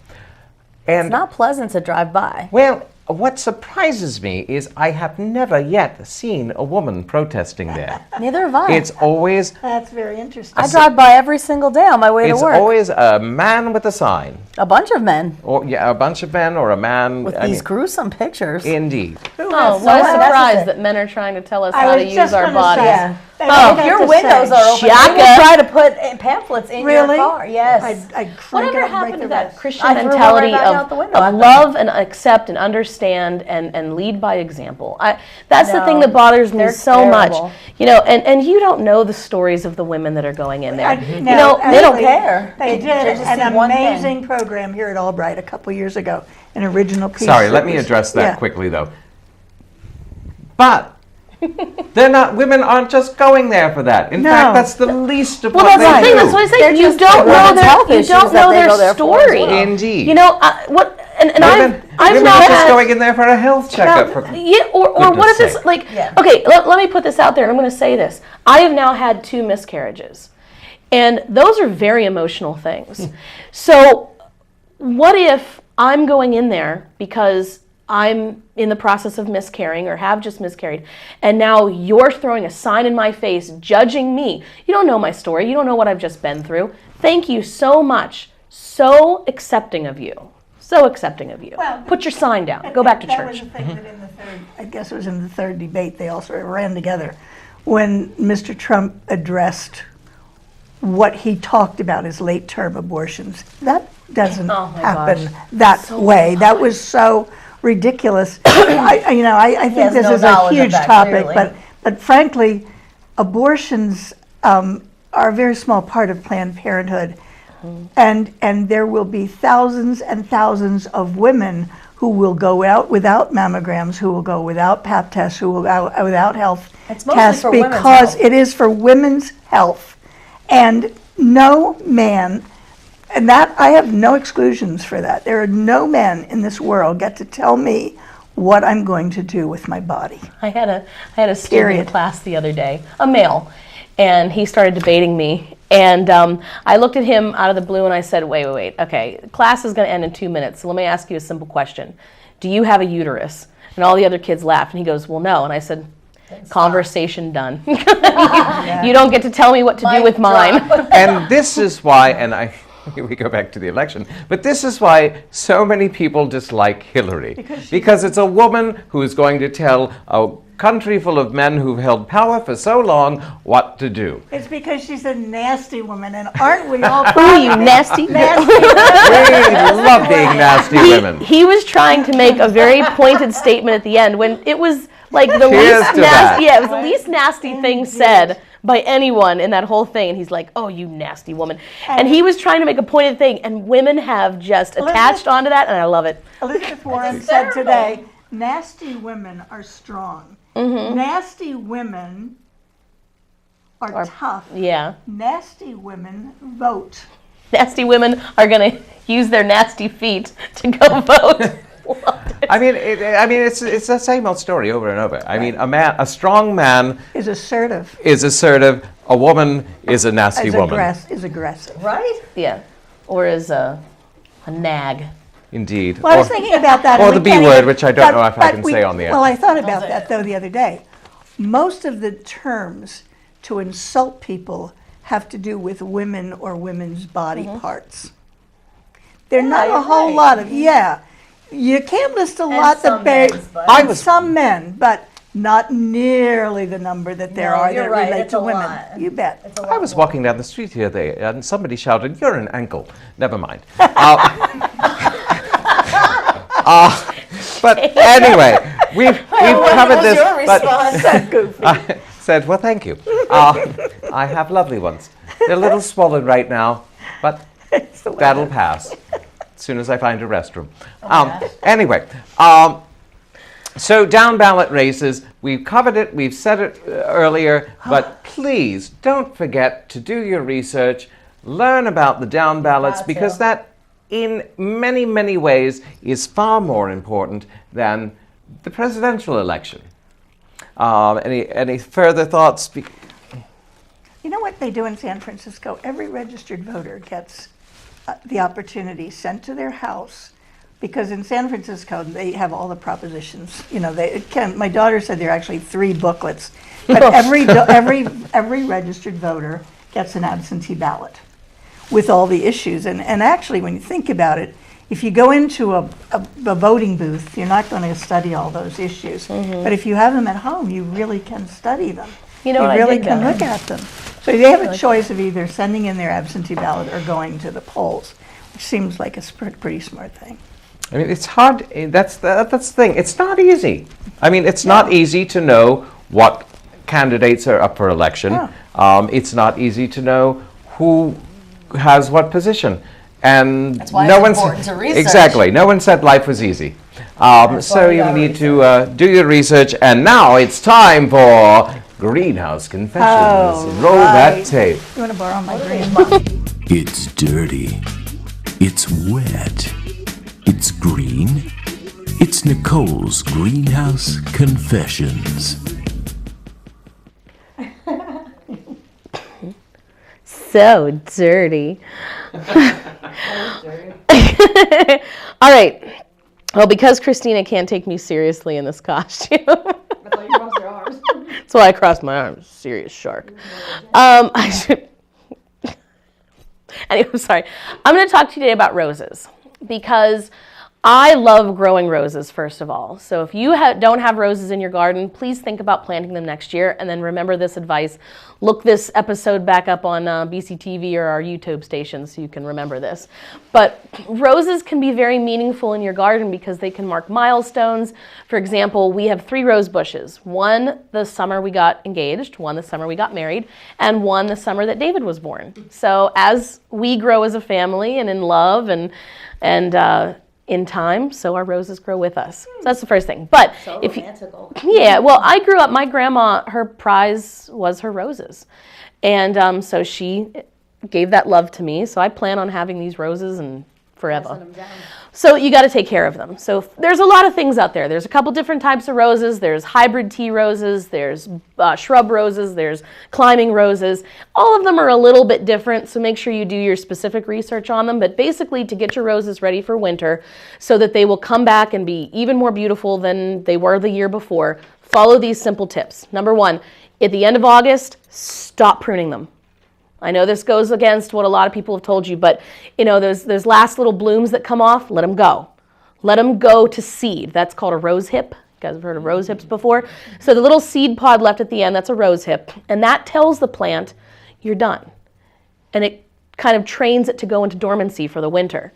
And It's not pleasant to drive by. well, what surprises me is I have never yet seen a woman protesting there. Neither have I. It's always That's very interesting. I drive by every single day on my way to work. always a man with a sign, A bunch of men or a bunch of men, or a man. with I these mean, gruesome pictures. indeed. Oh, So what a unnecessary. surprise that men are trying to tell us how to use our bodies. Yeah. I Oh, have if your to windows say, are open, they Shaka. will try to put pamphlets in Really? your car. Yes. I'd crank Whatever it up and break happened to the that rest. Christian I threw one mentality right back out the window. of love and accept and understand and lead by example? That's the thing No, that bothers me they're so much. terrible. You know, and you don't know the stories of the women that are going in there. No, You know, they don't actually, care. They They did just an see one thing. amazing program here at Albright a couple years ago, an original piece. Sorry, let that me was- address that yeah. quickly though. But they're not. Women aren't just going there for that. In No. fact, that's the least of well, what that's they the thing. do. That's what I say. They're You just don't know women's health you issues don't that know they their go there for as story. well. Indeed. You know and women I've women now are just had going in there for a health checkup. For, Yeah, or what goodness if it's sake. like, Yeah. okay, let me put this out there, and I'm going to say this. I have now had 2 miscarriages, and those are very emotional things. So what if I'm going in there because I'm in the process of miscarrying or have just miscarried, and now you're throwing a sign in my face, judging me. You don't know my story. You don't know what I've just been through. Thank you so much. So accepting of you. So accepting of you. Well, Put your sign down. Go back to That church. was the thing that in the third, I guess it was in the third debate, they all sort of ran together. When Mr. Trump addressed what he talked about as late-term abortions, that doesn't Oh my happen gosh. that So way. That was so ridiculous. I think has this no is a knowledge of huge that, topic, clearly. but frankly, abortions are a very small part of Planned Parenthood. And there will be thousands and thousands of women who will go out without mammograms, who will go without pap tests, who will go out without health It's mostly tests for women's because health. it is for women's health. And no man, and that I have no exclusions for that. There are no men in this world get to tell me what I'm going to do with my body. I had a student Period. in class the other day, a male, and he started debating me. And I looked at him out of the blue and I said, wait. Okay, class is going to end in 2 minutes. So let me ask you a simple question. Do you have a uterus? And all the other kids laughed. And he goes, well, no. And I said, conversation done. You don't get to tell me what to do Mic with mine. drop. and this is why, here we go back to the election, but this is why so many people dislike Hillary. Because it's a woman who is going to tell a country full of men who've held power for so long what to do. It's because she's a nasty woman, and aren't we all? Ooh, you nasty. We love being nasty women. He was trying to make a very pointed statement at the end when it was like the Cheers least to that. nasty. Yeah, it was the least nasty thing said by anyone in that whole thing, and he's like, "Oh, you nasty woman," and he was trying to make a pointed thing, and women have just attached onto that, and I love it. Elizabeth Warren said today, nasty women are strong. Nasty women are tough. Yeah. Nasty women vote. Nasty women are going to use their nasty feet to go vote. I mean, it's the same old story over and over. I mean, a strong man Is assertive. is assertive. A woman is a nasty woman. Is aggressive. Right? Yeah. Or is a nag. Indeed. Well, I was thinking about that. Or and the we B can't word, even- which I don't know if I can say on the air. Well, I thought about that, though, the other day. Most of the terms to insult people have to do with women or women's body parts. They're not you're a whole right. lot of, you can't list a lot some that men's, but- some men, but not nearly the number that there No, are you're that right, relate it's to a women. lot. You bet. It's a lot I was more. walking down the street the other day, and somebody shouted, "You're an ankle." Never mind. But anyway, we've covered What was this. your But response? I said, "Well, thank you. I have lovely ones. They're a little swollen right now, but that'll pass as soon as I find a restroom." Anyway, so down ballot races, we've covered it, we've said it earlier, but please don't forget to do your research, learn about the down ballots, Got because to. that in many, many ways is far more important than the presidential election. Any further thoughts? You know what they do in San Francisco? Every registered voter gets the opportunity sent to their house, because in San Francisco they have all the propositions. You know, my daughter said there are actually 3 booklets, but every registered voter gets an absentee ballot with all the issues. And actually, when you think about it, if you go into a voting booth, you're not going to study all those issues. But if you have them at home, you really can study them. You know what I really did can know? look at them. So they have a choice of either sending in their absentee ballot or going to the polls, which seems like a pretty smart thing. I mean, it's hard. That's the thing. It's not easy. I mean, it's not easy to know what candidates are up for election. Yeah. It's not easy to know who has what position. And That's why no it's one's important to research. exactly. No one said life was easy. So why we you gotta need to do your research. And now it's time for Greenhouse Confessions. Oh, Roll that right. tape. You want to borrow my green? It's dirty. It's wet. It's green. It's Nicole's Greenhouse Confessions. So dirty. All right. Well, because Christina can't take me seriously in this costume. That's why I crossed my arms. Serious shark. I should. Anyway, I'm sorry. I'm going to talk to you today about roses, because I love growing roses, first of all. So if you don't have roses in your garden, please think about planting them next year. And then remember this advice. Look this episode back up on BCTV or our YouTube station so you can remember this. But roses can be very meaningful in your garden because they can mark milestones. For example, we have 3 rose bushes. One the summer we got engaged, one the summer we got married, and one the summer that David was born. So as we grow as a family and in love and in time, so our roses grow with us. So that's the first thing. But So if you, romantical. yeah, well, I grew up, my grandma, her prize was her roses. And so she gave that love to me. So I plan on having these roses and forever. So you got to take care of them. So there's a lot of things out there. There's a couple different types of roses. There's hybrid tea roses. There's shrub roses. There's climbing roses. All of them are a little bit different, so make sure you do your specific research on them. But basically, to get your roses ready for winter so that they will come back and be even more beautiful than they were the year before, follow these simple tips. Number 1, at the end of August, stop pruning them. I know this goes against what a lot of people have told you, but those last little blooms that come off, let them go. Let them go to seed. That's called a rose hip. You guys have heard of rose hips before? So the little seed pod left at the end, that's a rose hip. And that tells the plant, you're done. And it kind of trains it to go into dormancy for the winter.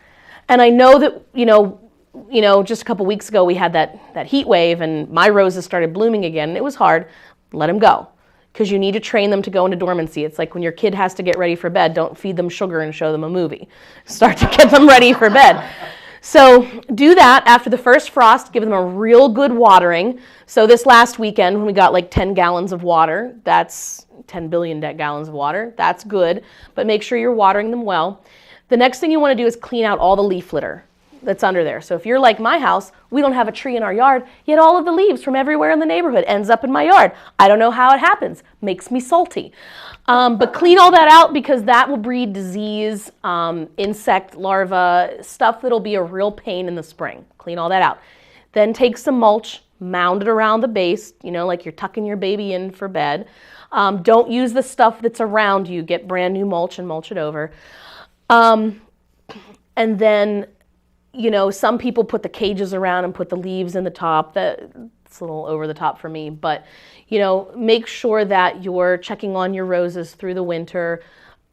And I know that, just a couple weeks ago we had that heat wave and my roses started blooming again and it was hard. Let them go. Because you need to train them to go into dormancy. It's like when your kid has to get ready for bed, don't feed them sugar and show them a movie. Start to get them ready for bed. So do that after the first frost. Give them a real good watering. So this last weekend when we got like 10 gallons of water, that's 10 billion gallons of water. That's good, but make sure you're watering them well. The next thing you want to do is clean out all the leaf litter that's under there. So if you're like my house, we don't have a tree in our yard, yet all of the leaves from everywhere in the neighborhood ends up in my yard. I don't know how it happens. Makes me salty. But clean all that out because that will breed disease, insect larvae, stuff that'll be a real pain in the spring. Clean all that out. Then take some mulch, mound it around the base, like you're tucking your baby in for bed. Don't use the stuff that's around you. Get brand new mulch and mulch it over. And then, some people put the cages around and put the leaves in the top. That's a little over the top for me, but make sure that you're checking on your roses through the winter.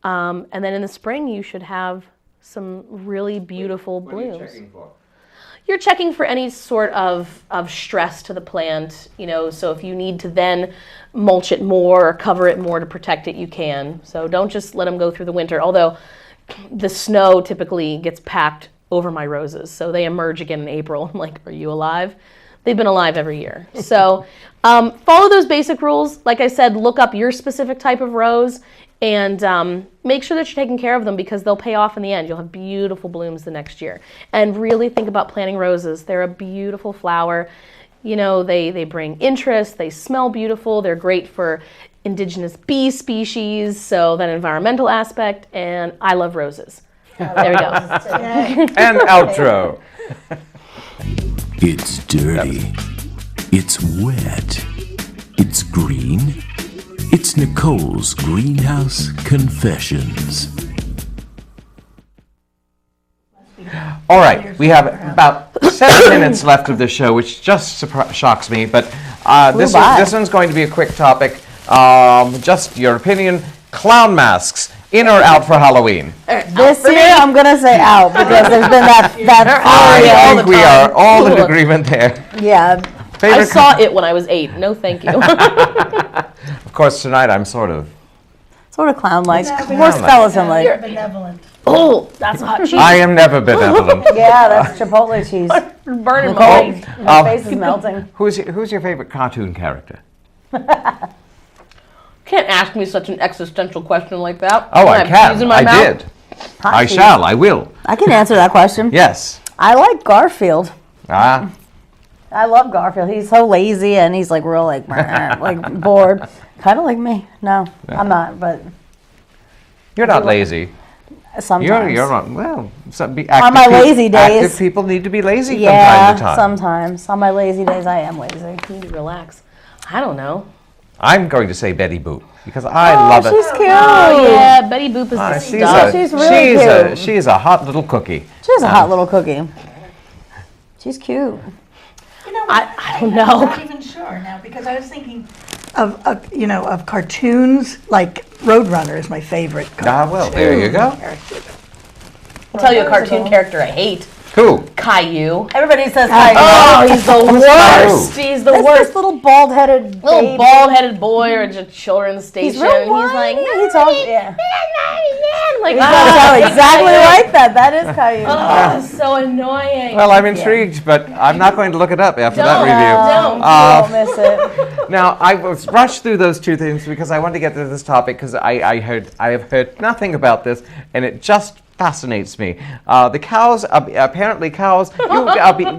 And then in the spring, you should have some really beautiful blooms. What are you checking for? You're checking for any sort of stress to the plant, so if you need to then mulch it more or cover it more to protect it, you can. So don't just let them go through the winter, although the snow typically gets packed over my roses, so they emerge again in April. I'm like, are you alive? They've been alive every year. So follow those basic rules. Like I said, look up your specific type of rose and make sure that you're taking care of them because they'll pay off in the end. You'll have beautiful blooms the next year. And really think about planting roses. They're a beautiful flower. They bring interest. They smell beautiful. They're great for indigenous bee species, so that environmental aspect. And I love roses. There we go. And outro. It's dirty. It's wet. It's green. It's Nicole's Greenhouse Confessions. All right, we have about 7 minutes left of the show, which just shocks me, but this one's going to be a quick topic. Just your opinion, clown masks, in or out for Halloween? This year, I'm going to say out because there's been that I think we are all in agreement there. Yeah. I saw it when I was 8. No, thank you. Of course, tonight I'm sort of clown-like, Yeah, more skeleton-like. You're benevolent. Oh, that's hot cheese. I am never benevolent. Yeah, that's Chipotle cheese. Burning Nicole, my face. my face is melting. Who's your favorite cartoon character? Can't ask me such an existential question like that. Oh, When I have can. cheese in my I mouth. did. I shall. I will. I can answer that question. Yes. I like Garfield. Ah. I love Garfield. He's so lazy and he's like real like bored. Kind of like me. No, I'm not, but You're not lazy. sometimes. You're not. Well, On my lazy days. active people need to be lazy yeah, from time to time. sometimes. On my lazy days, I am lazy. You need to relax. I don't know. I'm going to say Betty Boop because I love it. She's cute. Oh, yeah, Betty Boop is the She's stuff. She's really cute. She's a hot little cookie. She's a hot little cookie. She's cute. I don't know. I'm not even sure now because I was thinking of cartoons like Roadrunner is my favorite. Well, there you go. Character. I'll tell you a cartoon character I hate. Who? Caillou. Everybody says hi. Oh, he's the worst. He's the That's worst. this little bald-headed Little baby. bald-headed boy or just children's station. He's real He's like, whiny. He talks, yeah. like, He sounds exactly like that. That is Caillou. Oh, it's so annoying. Well, I'm intrigued, but I'm not going to look it up after that Don't. review. You won't miss it. Now, I was rushed through those two things because I wanted to get to this topic because I have heard nothing about this, and it just fascinates me. The cows, apparently cows.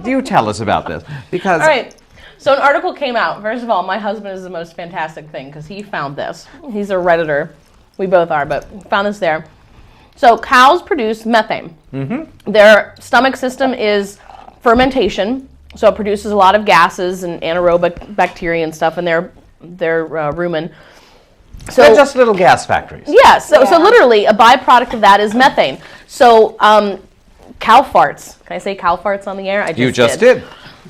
You tell us about this because. All right. So an article came out. First of all, my husband is the most fantastic thing because he found this. He's a Redditor. We both are, but found this there. So cows produce methane. Mm-hmm. Their stomach system is fermentation, so it produces a lot of gases and anaerobic bacteria and stuff, and they're rumen. So they're just little gas factories. yeah. So literally a byproduct of that is methane. So cow farts. Can I say cow farts on the air? You just did.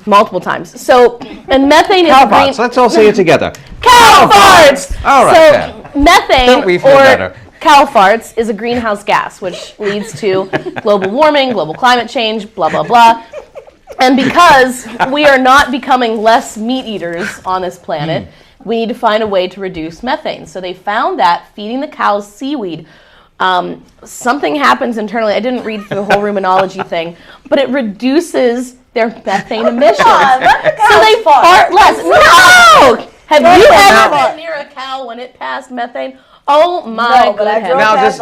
Multiple times. So, and methane is Cow a green... farts. Let's all say it together. Cow farts! All right, So, then. methane Don't we feel or better? cow farts is a greenhouse gas, which leads to global warming, global climate change, blah, blah, blah. And because we are not becoming less meat eaters on this planet, we need to find a way to reduce methane. So they found that feeding the cows seaweed something happens internally. I didn't read through the whole ruminology thing, but it reduces their methane emissions. So they fart less. No! Have you ever been near a cow when it passed methane? Oh my goodness. Now, does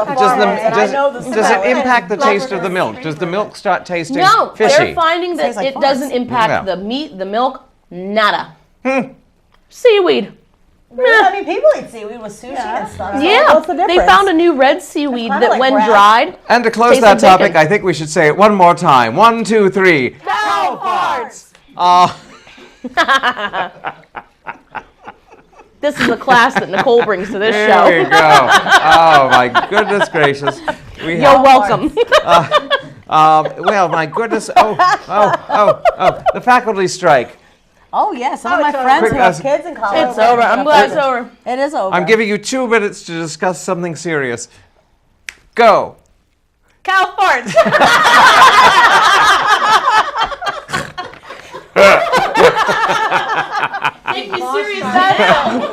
it impact the taste of the milk? Does the milk start tasting No, fishy? they're finding that like it farts. doesn't impact the meat, the milk, nada. Seaweed. I mean, people eat seaweed with sushi and stuff. Yeah, What's the difference? they found a new red seaweed kinda that like when crab. dried. And to close tastes that like topic, bacon. I think we should say it one more time. 1, 2, 3. Cow farts. This is the class that Nicole brings to this show. There we go. Oh, my goodness gracious. You're welcome. Well, my goodness. The faculty strike. Oh, yeah. Some of my friends who have kids in college. It's over. I'm glad it's over. It is over. I'm giving you 2 minutes to discuss something serious. Go. Cow farts. Make me serious now.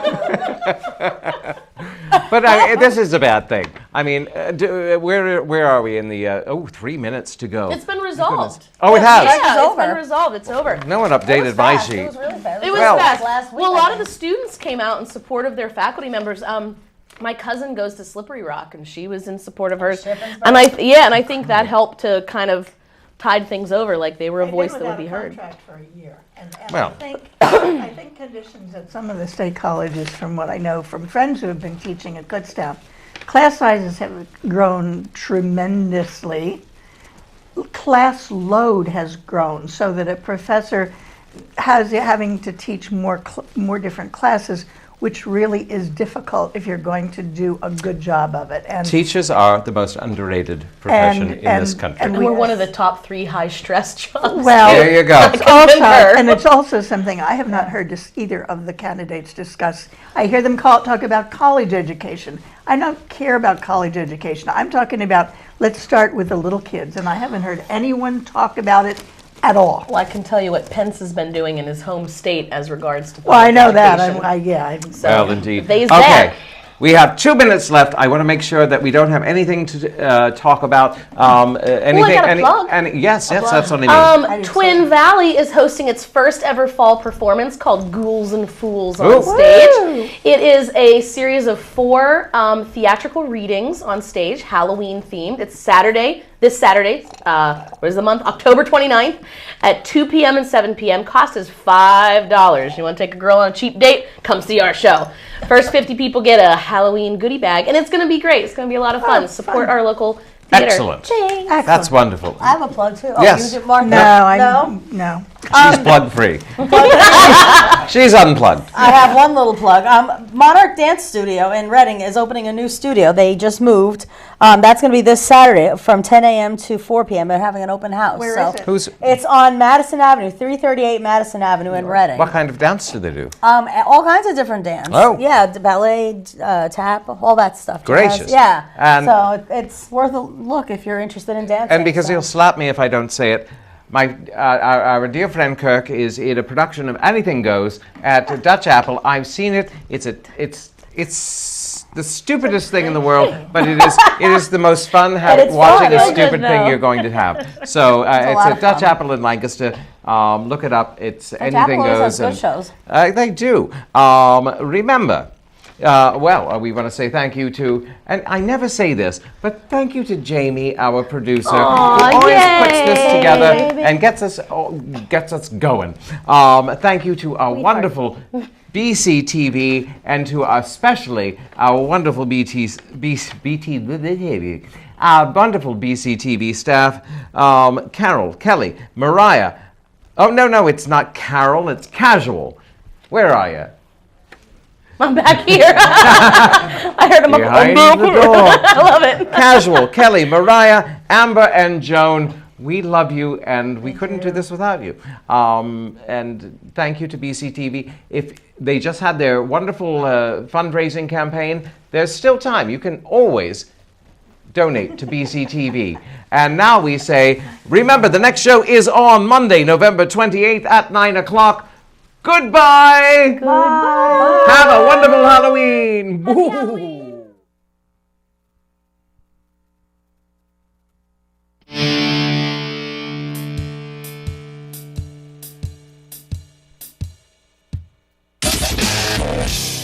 But this is a bad thing. I mean, where are we in the? 3 minutes to go. It's been resolved. Oh, it has. Yeah, it's over. been resolved. It's over. No one updated my Fast. It sheet. was really fast. It was Well- fast. Last week, Well, a I lot of think. the students came out in support of their faculty members. My cousin goes to Slippery Rock, and she was in support of hers. And I think that helped to kind of tide things over, like they were a voice that would be heard. Contract for a year. And Well. I think conditions at some of the state colleges, from what I know from friends who have been teaching at Kutztown, class sizes have grown tremendously. Class load has grown so that a professor having to teach more different classes, which really is difficult if you're going to do a good job of it. And Teachers are the most underrated profession in this country. And we're one of the top 3 high-stress jobs. well, There you go. it's also something I have not heard either of the candidates discuss. I hear them talk about college education. I don't care about college education. I'm talking about let's start with the little kids, and I haven't heard anyone talk about it at all. Well, I can tell you what Pence has been doing in his home state as regards to Well, I public know that. education. Well, indeed. They's Okay. that. We have 2 minutes left. I want to make sure that we don't have anything to talk about. Anything? got a plug. Yes, that's what I mean. Twin Valley is hosting its first ever fall performance called Ghouls and Fools on Ooh. stage. It is a series of 4 theatrical readings on stage, Halloween themed. It's this Saturday, what is the month? October 29th at 2 p.m. and 7 p.m. Cost is $5. You want to take a girl on a cheap date? Come see our show. First 50 people get a Halloween goodie bag, and it's going to be great. It's going to be a lot of fun. Support our local theater. Excellent. Ching. That's wonderful. I have a plug too. Oh, Yes. you do, Mark? No. She's plug free. She's unplugged. I have one little plug. Monarch Dance Studio in Reading is opening a new studio. They just moved. That's going to be this Saturday from 10 a.m. to 4 p.m. They're having an open house. Where is it? It's on Madison Avenue, 338 Madison Avenue in Reading. What kind of dance do they do? All kinds of different dance. Oh. Yeah, ballet, tap, all that stuff. Gracious. Yeah. And- so it's worth a look if you're interested in dancing. And because so. he'll slap me if I don't say it, our dear friend Kirk is in a production of Anything Goes at Dutch Apple. I've seen it. It's the stupidest thing in the world, but it is the most fun it's watching fun. a It's stupid good, thing though. you're going to have. So it's lot at of Dutch fun. Apple in Lancaster. Look it up. It's Anything Apple always Goes. has good shows. They do. Remember. We want to say thank you to, and I never say this, but thank you to Jamie, our producer, who always puts this together and gets us going. Thank you to our wonderful BCTV and to especially our wonderful our wonderful BCTV staff, Carol, Kelly, Mariah. Oh no, it's not Carol, it's Casual. Where are you? I'm back here. I heard him Behind the door. I love it. Casual, Kelly, Mariah, Amber, and Joan. We love you, and we couldn't do this without you. And thank you to BCTV. If they just had their wonderful fundraising campaign, there's still time. You can always donate to BCTV. And now we say, remember, the next show is on Monday, November 28th at 9 o'clock. Goodbye. Bye. Have a wonderful Halloween. Woo. Bye.